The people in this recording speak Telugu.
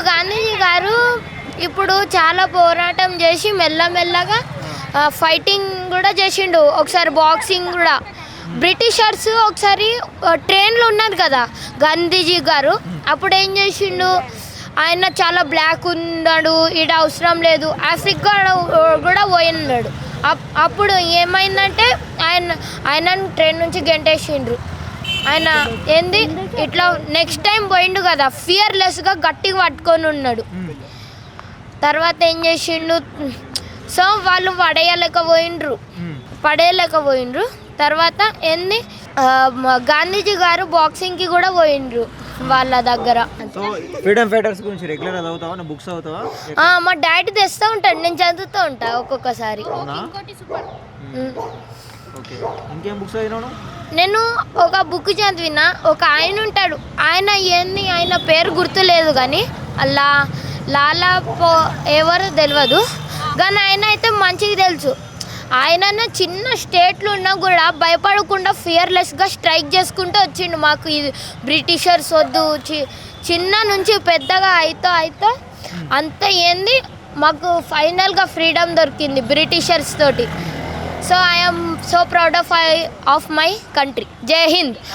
గాంధీజీ గారు ఇప్పుడు చాలా పోరాటం చేసి మెల్లమెల్లగా ఫైటింగ్ కూడా చేసిండు, ఒకసారి బాక్సింగ్ కూడా. బ్రిటిషర్స్ ఒకసారి ట్రైన్లో ఉన్నారు కదా గాంధీజీ గారు, అప్పుడు ఏం చేసిండు, ఆయన చాలా బ్లాక్ ఉన్నాడు, ఈడ అవసరం లేదు, ఆఫ్రికా కూడా పోయినాడు. అప్పుడు ఏమైందంటే ఆయనను ట్రైన్ నుంచి గెంటేసిండ్రు. ఆయన ఏంది ఇట్లా నెక్స్ట్ టైం పోయిండు కదా, ఫియర్లెస్గా గట్టిగా పట్టుకొని ఉన్నాడు. తర్వాత ఏం చేసిండు, సో వాళ్ళు పడేయలేకపోయిండ్రు. తర్వాత ఏంది గాంధీజీ గారు బాక్సింగ్కి కూడా పోయిండ్రు వాళ్ళ దగ్గర. ఫ్రీడమ్ ఫైటర్స్ గురించి రెగ్యులర్ చదువుతావా, బుక్స్ చదువుతావా? మా డాడీ తెస్తూ ఉంటాడు, నేను చదువుతూ ఉంటా ఒక్కొక్కసారి. ఇంకేం బుక్స్ చదివినావు? నేను ఒక బుక్ చదివిన, ఒక ఆయన ఉంటాడు, ఆయన పేరు గుర్తులేదు కానీ లాలా ఎవరో తెలియదు కానీ ఆయన అయితే మంచిగా తెలుసు. ఆయన చిన్న స్టేట్లు ఉన్నా కూడా భయపడకుండా ఫియర్లెస్గా స్ట్రైక్ చేసుకుంటూ వచ్చిండు. మాకు ఇది బ్రిటిషర్స్ వద్దు, చిన్న నుంచి పెద్దగా అయితే అంత ఏంది మాకు ఫైనల్గా ఫ్రీడమ్ దొరికింది బ్రిటిషర్స్ తోటి. So I'm so proud of my country. జై హింద్.